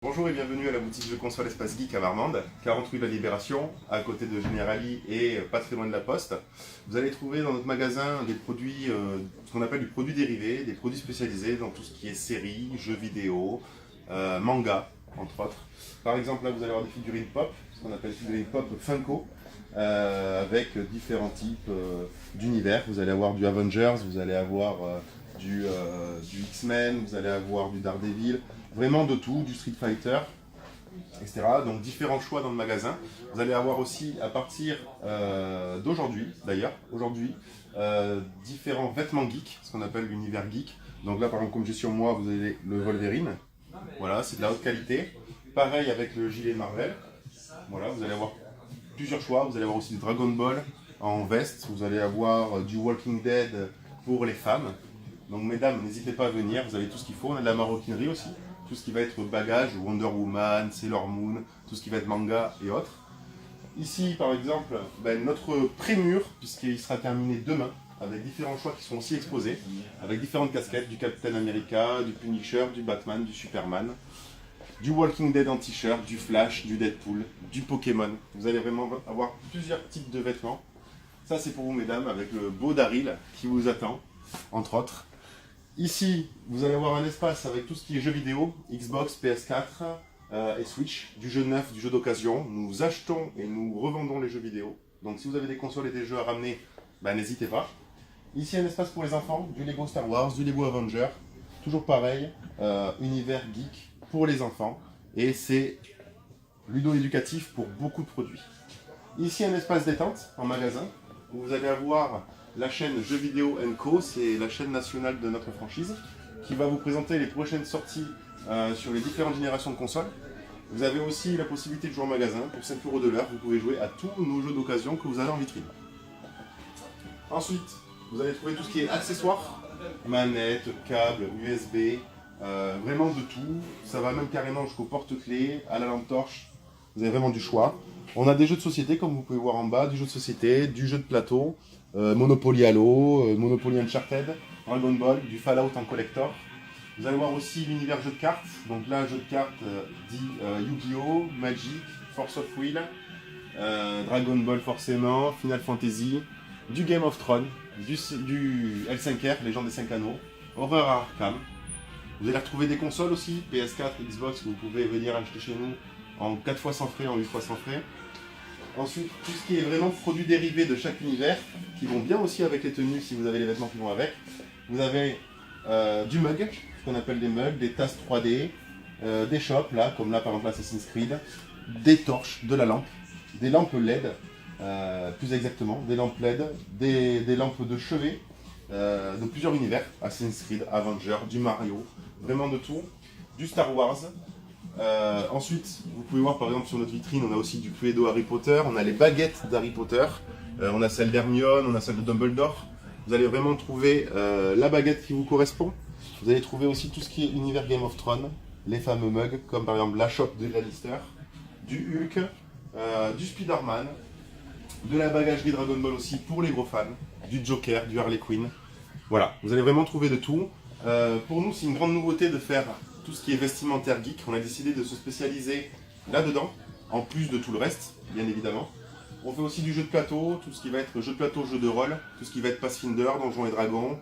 Bonjour et bienvenue à la boutique de console Espace Geek à Marmande, 40 rue de la Libération, à côté de Generali et pas très loin de la Poste. Vous allez trouver dans notre magasin des produits, ce qu'on appelle du produit dérivé, des produits spécialisés dans tout ce qui est séries, jeux vidéo, manga, entre autres. Par exemple, là vous allez avoir des figurines pop, ce qu'on appelle des figurines pop Funko, avec différents types d'univers. Vous allez avoir du Avengers, vous allez avoir du X-Men, vous allez avoir du Daredevil, vraiment de tout, du Street Fighter, etc. Donc différents choix dans le magasin. Vous allez avoir aussi, à partir d'aujourd'hui, d'ailleurs, aujourd'hui, différents vêtements geeks, ce qu'on appelle l'univers geek. Donc là, par exemple, comme j'ai sur moi, vous avez le Wolverine. Voilà, c'est de la haute qualité. Pareil avec le gilet Marvel. Voilà, vous allez avoir plusieurs choix. Vous allez avoir aussi du Dragon Ball en veste. Vous allez avoir du Walking Dead pour les femmes. Donc mesdames, n'hésitez pas à venir. Vous avez tout ce qu'il faut. On a de la maroquinerie aussi. Tout ce qui va être bagage, Wonder Woman, Sailor Moon, tout ce qui va être manga et autres. Ici, par exemple, notre pré-mur, puisqu'il sera terminé demain, avec différents choix qui sont aussi exposés, avec différentes casquettes, du Captain America, du Punisher, du Batman, du Superman, du Walking Dead en t-shirt, du Flash, du Deadpool, du Pokémon. Vous allez vraiment avoir plusieurs types de vêtements. Ça, c'est pour vous, mesdames, avec le beau Daryl qui vous attend, entre autres. Ici, vous allez avoir un espace avec tout ce qui est jeux vidéo, Xbox, PS4 et Switch, du jeu neuf, du jeu d'occasion. Nous achetons et nous revendons les jeux vidéo. Donc si vous avez des consoles et des jeux à ramener, n'hésitez pas. Ici, un espace pour les enfants, du Lego Star Wars, du Lego Avenger. Toujours pareil, univers geek pour les enfants. Et c'est ludo-éducatif pour beaucoup de produits. Ici, un espace détente en magasin, où vous allez avoir la chaîne Jeux Vidéo Co, c'est la chaîne nationale de notre franchise, qui va vous présenter les prochaines sorties sur les différentes générations de consoles. Vous avez aussi la possibilité de jouer en magasin, pour 5 € de l'heure, vous pouvez jouer à tous nos jeux d'occasion que vous avez en vitrine. Ensuite, vous allez trouver tout ce qui est accessoires, manettes, câbles, USB, vraiment de tout. Ça va même carrément jusqu'au porte-clés, à la lampe torche, vous avez vraiment du choix. On a des jeux de société, comme vous pouvez voir en bas, du jeu de société, du jeu de plateau, Monopoly Halo, Monopoly Uncharted, Dragon Ball, du Fallout en collector. Vous allez voir aussi l'univers jeu de cartes. Donc là, jeu de cartes dit Yu-Gi-Oh, Magic, Force of Will, Dragon Ball forcément, Final Fantasy, du Game of Thrones, du L5R, Légende des 5 Anneaux, Horror Arkham. Vous allez retrouver des consoles aussi, PS4, Xbox, que vous pouvez venir acheter chez nous en 4 fois sans frais, en 8 fois sans frais. Ensuite, tout ce qui est vraiment produits dérivés de chaque univers, qui vont bien aussi avec les tenues si vous avez les vêtements qui vont avec. Vous avez du mug, ce qu'on appelle des mugs, des tasses 3D, des shops, là, comme là par exemple Assassin's Creed, des torches, de la lampe, des lampes LED, plus exactement, des lampes LED, des lampes de chevet, de plusieurs univers, Assassin's Creed, Avenger, du Mario, vraiment de tout, du Star Wars. Ensuite, vous pouvez voir par exemple sur notre vitrine, on a aussi du Cluedo Harry Potter, on a les baguettes d'Harry Potter, on a celle d'Hermione, on a celle de Dumbledore. Vous allez vraiment trouver la baguette qui vous correspond. Vous allez trouver aussi tout ce qui est univers Game of Thrones, les fameux mugs, comme par exemple la chope de Lannister, du Hulk, du Spider-Man, de la bagagerie Dragon Ball aussi pour les gros fans, du Joker, du Harley Quinn. Voilà, vous allez vraiment trouver de tout. Pour nous, c'est une grande nouveauté de faire tout ce qui est vestimentaire geek. On a décidé de se spécialiser là-dedans, en plus de tout le reste, bien évidemment. On fait aussi du jeu de plateau, tout ce qui va être jeu de plateau, jeu de rôle, tout ce qui va être Pathfinder, Donjons et Dragons,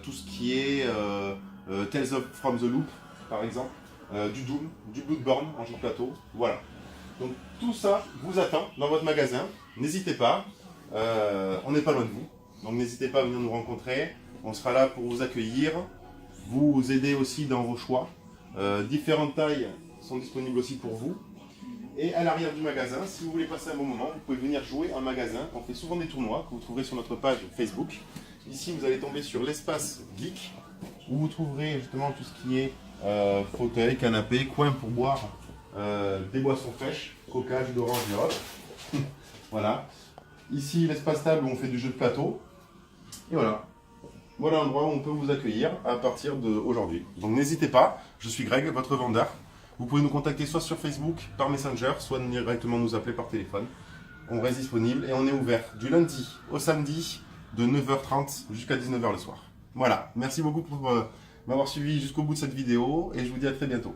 tout ce qui est Tales of From the Loop, par exemple, du Doom, du Bloodborne en jeu de plateau, voilà. Donc tout ça vous attend dans votre magasin, n'hésitez pas, on n'est pas loin de vous, donc n'hésitez pas à venir nous rencontrer, on sera là pour vous accueillir, vous aider aussi dans vos choix. Différentes tailles sont disponibles aussi pour vous. Et à l'arrière du magasin, si vous voulez passer un bon moment, vous pouvez venir jouer en magasin. On fait souvent des tournois que vous trouverez sur notre page Facebook. Ici, vous allez tomber sur l'espace geek, où vous trouverez justement tout ce qui est fauteuil, canapé, coin pour boire des boissons fraîches, coca, jus d'orange et autres. Voilà. Ici, l'espace table où on fait du jeu de plateau. Et voilà. Voilà un endroit où on peut vous accueillir à partir d'aujourd'hui. Donc n'hésitez pas, je suis Greg, votre vendeur. Vous pouvez nous contacter soit sur Facebook, par Messenger, soit directement nous appeler par téléphone. On reste disponible et on est ouvert du lundi au samedi de 9h30 jusqu'à 19h le soir. Voilà, merci beaucoup pour m'avoir suivi jusqu'au bout de cette vidéo et je vous dis à très bientôt.